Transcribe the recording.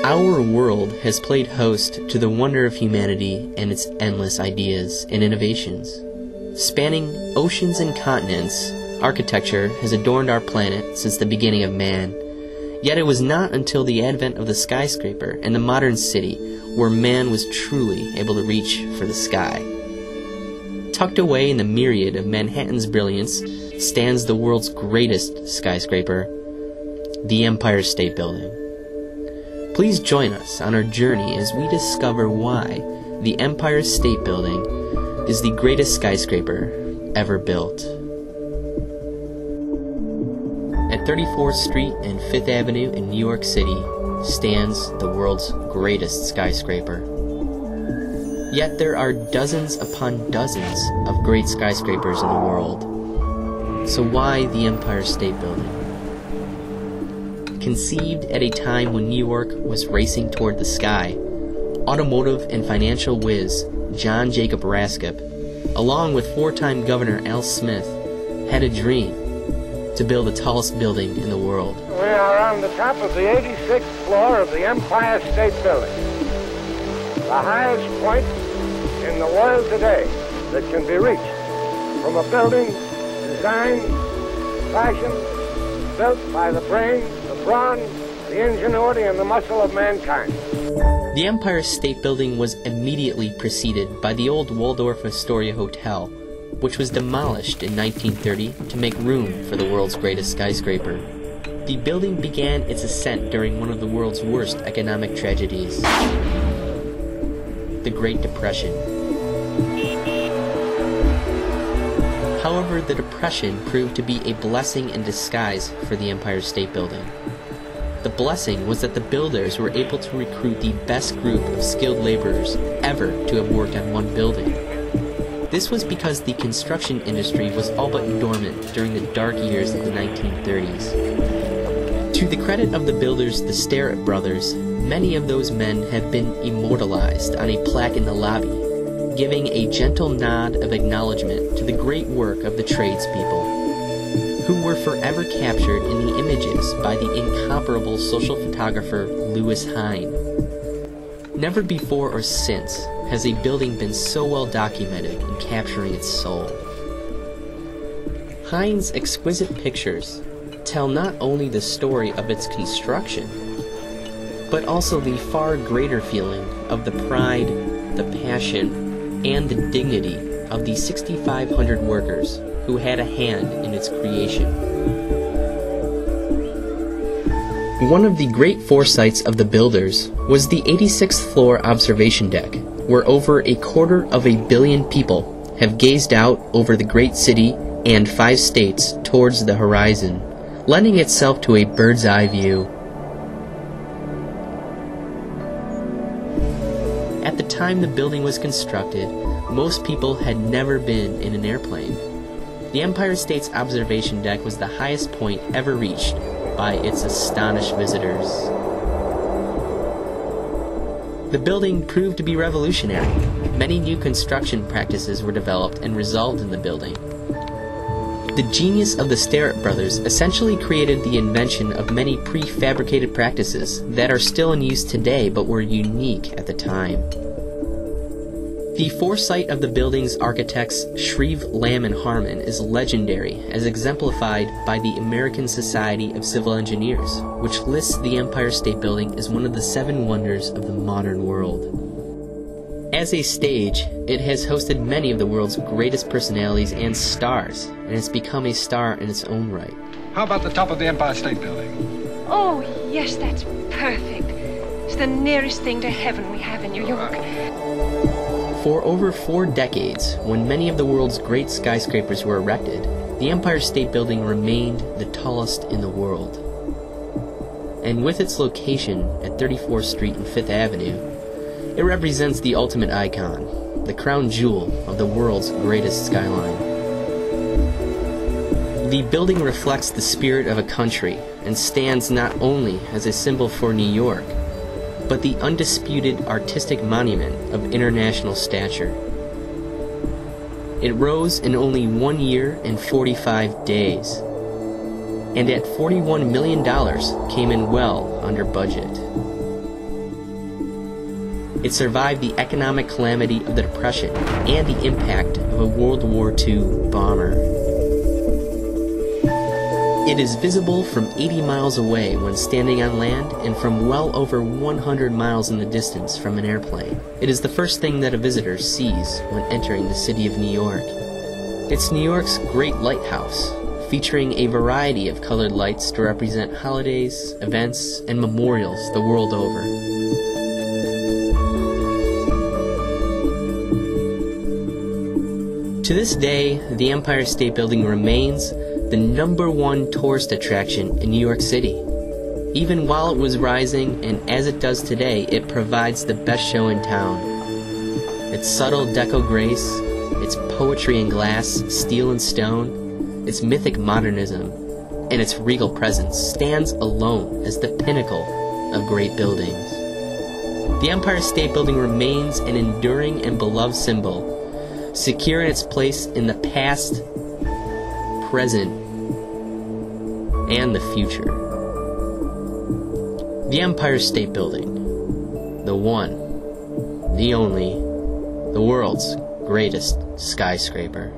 Our world has played host to the wonder of humanity and its endless ideas and innovations. Spanning oceans and continents, architecture has adorned our planet since the beginning of man. Yet it was not until the advent of the skyscraper and the modern city where man was truly able to reach for the sky. Tucked away in the myriad of Manhattan's brilliance stands the world's greatest skyscraper, the Empire State Building. Please join us on our journey as we discover why the Empire State Building is the greatest skyscraper ever built. At 34th Street and 5th Avenue in New York City stands the world's greatest skyscraper. Yet there are dozens upon dozens of great skyscrapers in the world. So why the Empire State Building? Conceived at a time when New York was racing toward the sky, automotive and financial whiz John Jacob Rascop, along with four-time Governor Al Smith, had a dream to build the tallest building in the world. We are on the top of the 86th floor of the Empire State Building, the highest point in the world today that can be reached from a building designed, fashioned, built by the brain, the brawn, the ingenuity, and the muscle of mankind. The Empire State Building was immediately preceded by the old Waldorf Astoria Hotel, which was demolished in 1930 to make room for the world's greatest skyscraper. The building began its ascent during one of the world's worst economic tragedies, the Great Depression. However, the Depression proved to be a blessing in disguise for the Empire State Building. The blessing was that the builders were able to recruit the best group of skilled laborers ever to have worked on one building. This was because the construction industry was all but dormant during the dark years of the 1930s. To the credit of the builders, the Starrett brothers, many of those men have been immortalized on a plaque in the lobby, giving a gentle nod of acknowledgement to the great work of the tradespeople, who were forever captured in the images by the incomparable social photographer Louis Hine. Never before or since has a building been so well documented in capturing its soul. Hine's exquisite pictures tell not only the story of its construction, but also the far greater feeling of the pride, the passion, and the dignity of the 6,500 workers who had a hand in its creation. One of the great foresights of the builders was the 86th floor observation deck, where over 250 million people have gazed out over the great city and 5 states towards the horizon, lending itself to a bird's eye view. At the time the building was constructed, most people had never been in an airplane. The Empire State's observation deck was the highest point ever reached by its astonished visitors. The building proved to be revolutionary. Many new construction practices were developed and resolved in the building. The genius of the Starrett brothers essentially created the invention of many prefabricated practices that are still in use today but were unique at the time. The foresight of the building's architects Shreve, Lamb, and Harmon is legendary, as exemplified by the American Society of Civil Engineers, which lists the Empire State Building as one of the 7 wonders of the modern world. As a stage, it has hosted many of the world's greatest personalities and stars, and has become a star in its own right. How about the top of the Empire State Building? Oh, yes, that's perfect. It's the nearest thing to heaven we have in New York. For over 4 decades, when many of the world's great skyscrapers were erected, the Empire State Building remained the tallest in the world. And with its location at 34th Street and 5th Avenue, it represents the ultimate icon, the crown jewel of the world's greatest skyline. The building reflects the spirit of a country and stands not only as a symbol for New York, but the undisputed artistic monument of international stature. It rose in only 1 year and 45 days, and at $41 million came in well under budget. It survived the economic calamity of the Depression and the impact of a World War II bomber. It is visible from 80 miles away when standing on land and from well over 100 miles in the distance from an airplane. It is the first thing that a visitor sees when entering the city of New York. It's New York's Great Lighthouse, featuring a variety of colored lights to represent holidays, events, and memorials the world over. To this day, the Empire State Building remains the #1 tourist attraction in New York City. Even while it was rising, and as it does today, it provides the best show in town. Its subtle deco grace, its poetry in glass, steel and stone, its mythic modernism, and its regal presence stands alone as the pinnacle of great buildings. The Empire State Building remains an enduring and beloved symbol, secure in its place in the past, present, and the future. The Empire State Building, the one, the only, the world's greatest skyscraper.